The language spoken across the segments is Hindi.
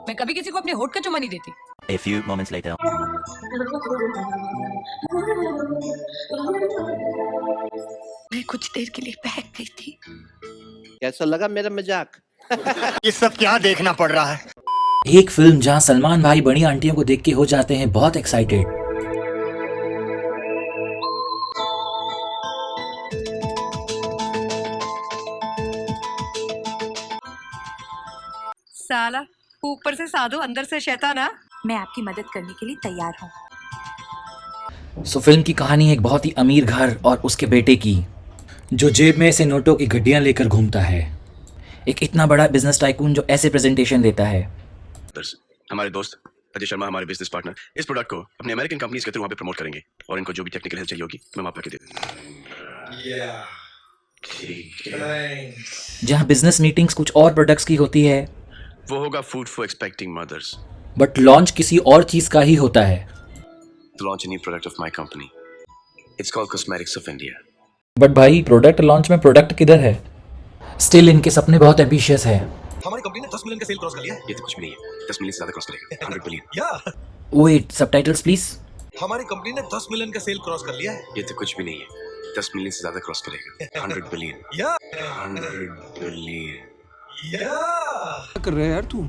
मैं कभी किसी को अपने होठ का चुम्मा नहीं देती। A few moments later. मैं कुछ देर के लिए बहक गई थी। कैसा लगा मेरा मजाक? ये सब क्या देखना पड़ रहा है? एक फिल्म जहां सलमान भाई बड़ी आंटियों को देख के हो जाते हैं बहुत एक्साइटेड। साला ऊपर से साधु अंदर से शैतान। मैं आपकी मदद करने के लिए तैयार हूँ। सो फिल्म की कहानी एक बहुत ही अमीर घर और उसके बेटे की, जो जेब में से नोटों की गड्डियां लेकर घूमता है। एक इतना बड़ा बिजनेस टाइकून जो ऐसे प्रेजेंटेशन देता है। हमारे दोस्त अजय शर्मा, हमारे बिजनेस पार्टनर, इस प्रोडक्ट को अपने अमेरिकन कंपनीज के थ्रू वहाँ पे प्रमोट करेंगे और इनको जो भी टेक्निकल हेल्प चाहिए होगी मैं वहाँ पे दे दूँगा। जहाँ बिजनेस मीटिंग्स कुछ और प्रोडक्ट्स की होती है, वो होगा food for expecting mothers. But launch किसी और चीज का ही होता है। To launch a new product of my company. It's called Cosmetics of India. But भाई प्रोडक्ट लॉन्च में प्रोडक्ट किधर है? स्टिल इनके सपने बहुत एम्बिशियस है। हमारी कंपनी ने 10 मिलियन का सेल क्रॉस कर लिया है। ये तो कुछ भी नहीं है, 10 मिलियन से ज्यादा क्रॉस करेगा, 100 बिलियन। या वेट, सबटाइटल्स प्लीज। हमारी कंपनी ने 10 मिलियन का सेल क्रॉस कर लिया है। ये तो कुछ भी नहीं है, 10 मिलियन से ज्यादा क्रॉस करेगा, 100 बिलियन। या 100 बिलियन। या कर रहे यार तू?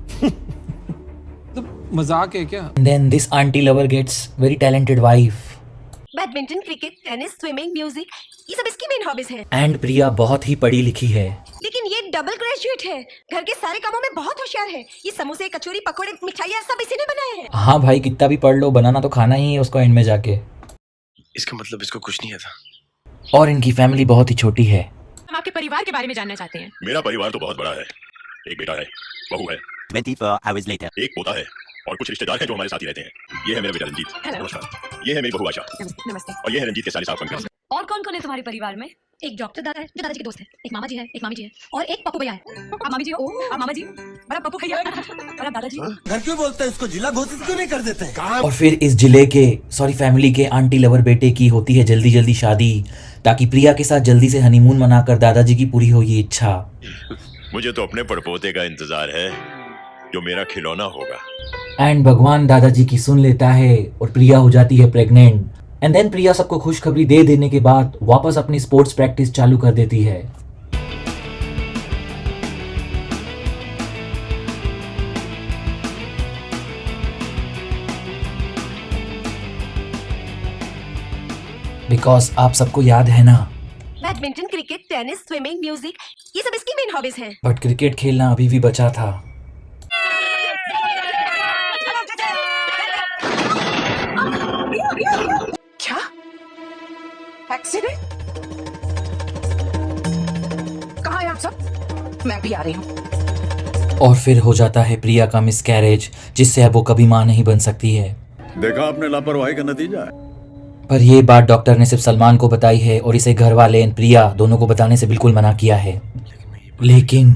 मजाक है क्या? Then this auntie lover gets very talented wife. Badminton, cricket, tennis, swimming, music, ये सब इसकी मेन हॉबीज हैं। एंड प्रिया बहुत ही पढ़ी लिखी है। लेकिन ये डबल ग्रेजुएट है, घर के सारे कामों में बहुत होशियार है। ये समोसे, कचौरी, पकोड़े, मिठाइयाँ सब इसी ने बनाए हैं। हाँ भाई, कितना भी पढ़ लो, बनाना तो खाना ही है उसको एंड में जाके। इसका मतलब इसको कुछ नहीं आता। और इनकी फैमिली बहुत ही छोटी है। हम आपके परिवार के बारे में जानना चाहते हैं। मेरा परिवार तो बहुत बड़ा है। एक बेटा है, बहू है, 24 hours later. एक पोता है और कुछ रिश्तेदार हैं जो हमारे साथ ही रहते हैं। ये है मेरा बेटा रंजीत। Hello. नमस्कार। ये है मेरी बहू आशा नमस्ते। और ये है रंजीत के साले साहब पंकज। और कौन कौन है तुम्हारे परिवार में? एक डॉक्टर दादा है जो दादाजी के दोस्त है, एक मामा जी है, एक मामी जी है और एक पप्पू भैया है। आप मामी जी हो? आप मामा जी? और आप पप्पू भैया? और आप दादाजी? घर क्यों बोलते हैं इसको? जिला घोषित क्यों नहीं कर देते? और फिर इस जिले के फैमिली के आंटी लवर बेटे की होती है जल्दी जल्दी शादी, ताकि प्रिया के साथ जल्दी से हनीमून मनाकर दादाजी की पूरी हो ये इच्छा। मुझे तो अपने पड़पोते का इंतजार है जो मेरा खिलौना होगा। एंड भगवान दादाजी की सुन लेता है और प्रिया हो जाती है प्रेग्नेंट। एंड देन प्रिया सबको खुशखबरी दे देने के बाद वापस अपनी स्पोर्ट्स प्रैक्टिस चालू कर देती है। बिकॉज आप सबको याद है ना, badminton, cricket, tennis, swimming, music, ये सब इसकी मेन हॉबीज हैं। बट क्रिकेट खेलना अभी भी बचा था। क्या? एक्सीडेंट? कहाँ है आप सब? मैं भी आ रही हूँ। और फिर हो जाता है प्रिया का मिसकैरेज, जिससे अब वो कभी मां नहीं बन सकती है। देखा आपने लापरवाही का नतीजा है। पर ये बात डॉक्टर ने सिर्फ सलमान को बताई है और इसे घर वाले एंड प्रिया दोनों को बताने से बिल्कुल मना किया है। लेकिन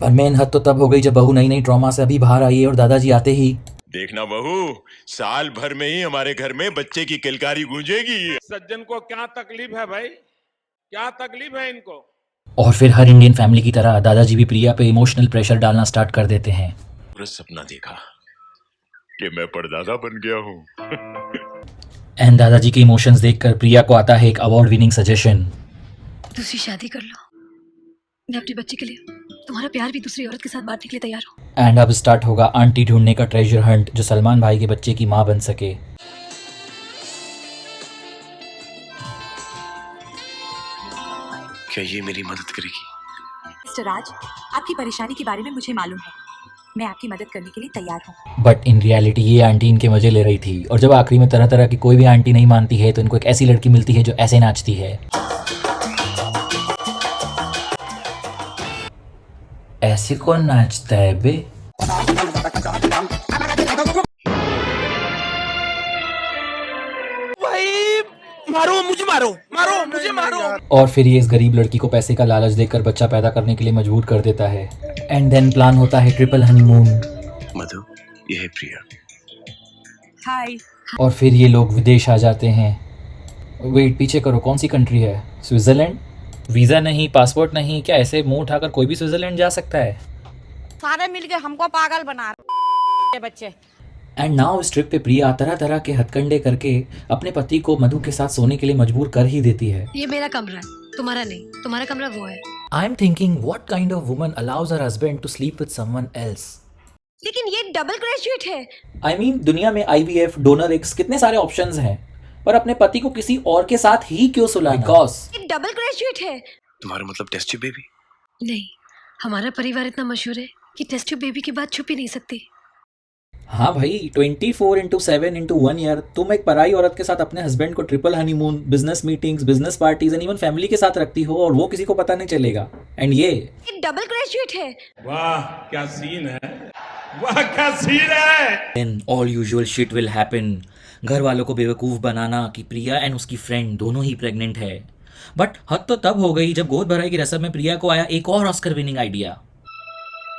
पर मेन हद तो तब हो गई जब बहू नई नई ट्रॉमा से अभी बाहर आई है और दादाजी आते ही देखना बहू, साल भर में ही हमारे घर में बच्चे की किलकारी गूंजेगी। सज्जन को क्या तकलीफ है भाई? क्या तकलीफ है इनको? और फिर हर इंडियन फैमिली की तरह दादाजी भी प्रिया पे इमोशनल प्रेशर डालना स्टार्ट कर देते हैं। सपना देखा कि मैं परदादा बन गया हूँ। एंड दादाजी के इमोशंस देखकर प्रिया को आता है एक अवार्ड विनिंग सजेशन। दूसरी शादी कर लो। मैं अपने बच्चे के लिए तुम्हारा प्यार भी दूसरी औरत के साथ बांटने के लिए तैयार हूँ। एंड अब स्टार्ट होगा आंटी ढूंढने का ट्रेजर हंट, जो सलमान भाई के बच्चे की मां बन सके। क्या ये मेरी मदद करेगी? मिस्टर राज, आपकी परेशानी के बारे में मुझे मालूम है। मैं आपकी मदद करने के लिए तैयार हूँ। बट इन रियलिटी ये आंटी इनके मजे ले रही थी, और जब आखिरी में तरह तरह की कोई भी आंटी नहीं मानती है तो इनको एक ऐसी लड़की मिलती है जो ऐसे नाचती है। ऐसे कौन नाचता है बे? मारो मुझे, मारो मुझे, मारो। और फिर ये इस गरीब लड़की को पैसे का लालच देकर बच्चा पैदा करने के लिए मजबूर कर देता है। एंड देन प्लान होता है ट्रिपल हनीमून। मधु, ये है प्रिया। हाय। और फिर ये लोग विदेश आ जाते हैं। वेट, पीछे करो, कौन सी कंट्री है? स्विट्जरलैंड? वीज़ा नहीं, पासपोर्ट नहीं, क्या ऐसे मुंह उठाकर कोई भी स्विट्जरलैंड जा सकता है? सारे मिलके हमको पागल बना रहे बच्चे। एंड नाउ इस ट्रिप पे प्रिया तरह तरह के हथकंडे करके अपने पति को मधु के साथ सोने के लिए मजबूर कर ही देती है। ये मेरा कमरा है, तुम्हारा नहीं, तुम्हारा कमरा वो है। I am thinking what kind of woman allows her husband to sleep with someone else. लेकिन ये डबल ग्रेजुएट है। आई मीन दुनिया में IVF, डोनर एग्स, कितने सारे ऑप्शंस हैं, पर अपने पति को किसी और के साथ ही क्यों सुलाना? बिकॉज ये डबल ग्रेजुएट है। तुम्हारा मतलब टेस्ट ट्यूब बेबी? नहीं, हमारा परिवार इतना मशहूर है कि टेस्ट ट्यूब बेबी की बात छुप ही नहीं सकती। हाँ भाई, 24/7/1 ईयर तुम एक पराई औरत के साथ अपने हस्बैंड को triple honeymoon, business meetings, business parties and even family के साथ रखती हो और वो किसी को पता नहीं चलेगा। एंड ये डबल ग्रेजुएट है। वाह क्या सीन है, वाह क्या सीन है। Then all usual shit will happen. घर वालों को बेवकूफ़ बनाना कि प्रिया एंड उसकी फ्रेंड दोनों ही प्रेग्नेंट है। बट हद तो तब हो गई जब गोद भराई की रस्म में प्रिया को आया एक और ऑस्कर विनिंग आइडिया।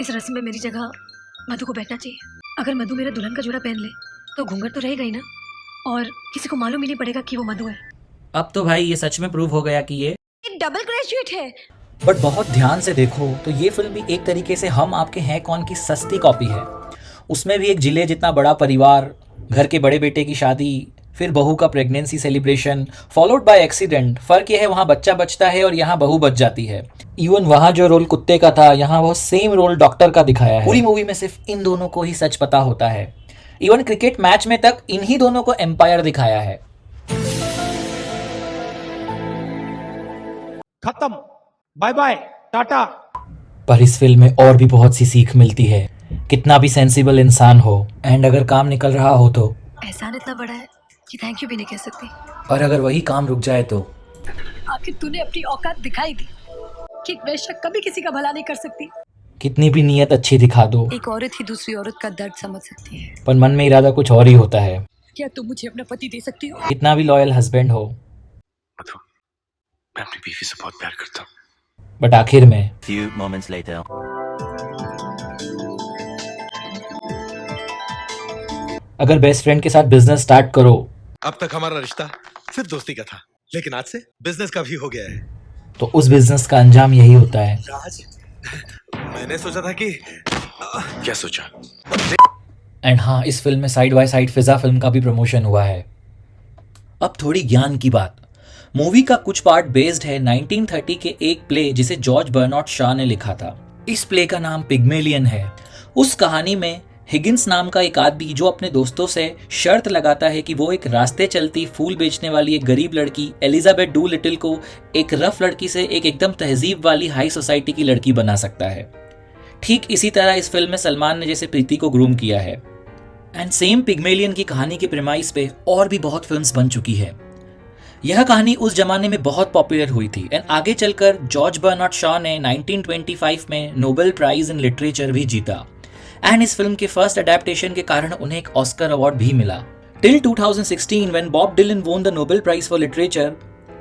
इस रस्म में मेरी जगह मधु को बैठना चाहिए। अगर मधु मेरा दुल्हन का जोड़ा पहन ले तो घूंघट तो रहेगा ही ना, और किसी को मालूम ही नहीं पड़ेगा कि वो मधु है। अब तो भाई ये सच में प्रूव हो गया कि ये डबल ग्रेजुएट है। बट बहुत ध्यान से देखो तो ये फिल्म भी एक तरीके से हम आपके हैं कौन की सस्ती कॉपी है। उसमें भी एक जिले जितना बड़ा परिवार, घर के बड़े बेटे की शादी, फिर बहू का pregnancy celebration followed by accident. फर्क ये है वहाँ बच्चा बचता है और यहाँ बहू बच जाती है। इवन वहाँ जो रोल कुत्ते का था यहाँ वो सेम रोल डॉक्टर का दिखाया है। पूरी मूवी में सिर्फ इन दोनों को ही सच पता होता है। इवन क्रिकेट मैच में तक इन्हीं दोनों को एम्पायर दिखाया है। खत्म, बाय बाय, टाटा। पर इस फिल्म में और भी बहुत सी सीख मिलती है, कितना भी सेंसिबल इंसान हो एंड अगर काम निकल रहा हो तो एहसान इतना बड़ा है कि थैंक यू भी नहीं कह सकती। और अगर वही काम रुक जाए तो आखिर तूने अपनी औकात दिखाई दी कि एक वेश्या कभी किसी का भला नहीं कर सकती। कितनी भी नीयत अच्छी दिखा दो, एक औरत ही दूसरी औरत का दर्द समझ सकती है। पर मन में इरादा कुछ और ही होता है। क्या तुम मुझे अपना पति दे सकती हो? कितना भी लॉयल हस्बैंड हो, मधु, मैं अपनी बीवी से बहुत प्यार करता हूँ। बट आखिर में Few moments later. अगर बेस्ट फ्रेंड के साथ बिजनेस स्टार्ट करो अब तक हमारा रिश्ता सिर्फ दोस्ती का था, लेकिन आज से बिजनेस का भी हो गया है। तो उस बिजनेस का अंजाम यही होता है। राज, मैंने सोचा था कि क्या सोचा? एंड हाँ, इस फिल्म में side by side Fiza film का भी प्रमोशन हुआ है। अब थोड़ी ज्ञान की बात। मूवी का कुछ पार्ट बेस्ड है 1930 के एक प्ले जिसे जॉर्ज बर्नार्ड शॉ ने लिखा था। इस प्ले का नाम पिग्मेलियन है। उस कहानी में हिगिंस नाम का एक आदमी जो अपने दोस्तों से शर्त लगाता है कि वो एक रास्ते चलती फूल बेचने वाली एक गरीब लड़की एलिजाबेथ डू लिटिल को एक रफ लड़की से एक एकदम तहजीब वाली हाई सोसाइटी की लड़की बना सकता है। ठीक इसी तरह इस फिल्म में सलमान ने जैसे प्रीति को ग्रूम किया है। एंड सेम पिग्मेलियन की कहानी के प्रेमाइस पे और भी बहुत फिल्म्स बन चुकी है। यह कहानी उस जमाने में बहुत पॉपुलर हुई थी एंड आगे चलकर जॉर्ज बर्नार्ड शॉ ने 1925 में नोबेल प्राइज इन लिटरेचर भी जीता। एंड इस फिल्म के फर्स्ट अडेप्टेशन के कारण उन्हें एक ऑस्कर अवार्ड भी मिला। Till 2016 when Bob Dylan won the Nobel prize for literature,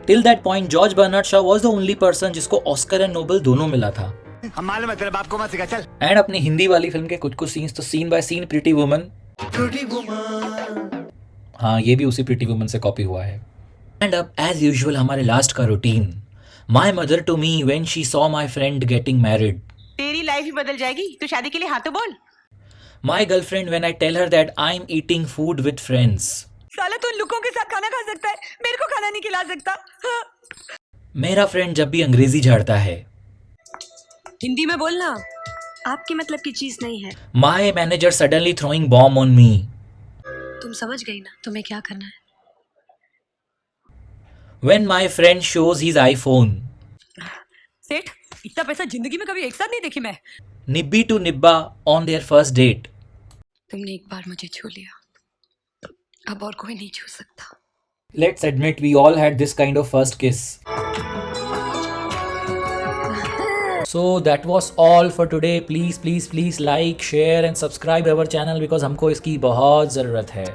till that point George Bernard Shaw was the only person जिसको ऑस्कर एंड नोबेल दोनों मिला था। मालूम है तेरे बाप को मत सिखा, चल। एंड अपनी हिंदी वाली फिल्म के कुछ सीन्स तो scene by scene pretty woman, हाँ ये भी उसी प्रीटी वुमन से कॉपी हुआ है। एंड अब एज यूजुअल हमारे लास्ट का routine. My mother to me when she saw my friend getting married. तेरी लाइफ ही बदल जाएगी, तू शादी के लिए हाँ तो बोल। My girlfriend when I tell her that I'm eating food with friends. साला तू लुकों के साथ खाना खा सकता है, मेरे को खाना नहीं खिला सकता। हाँ। मेरा फ्रेंड जब भी अंग्रेजी झाड़ता है। हिंदी में बोलना, आपकी मतलब की चीज नहीं है। My manager suddenly throwing bomb on me. तुम समझ गई ना तुम्हें क्या करना है। When my friend shows his iPhone. सेठ, इतना पैसा जिंदगी में कभी एक साथ नहीं देखी मैं। Nibbi to Nibba on their first date. तुमने एक बार मुझे छू लिया, अब और कोई नहीं छू सकता। Let's admit we all had this kind of first kiss. So that was all for today. Please like, share and subscribe our channel because हमको इसकी बहुत ज़रूरत है।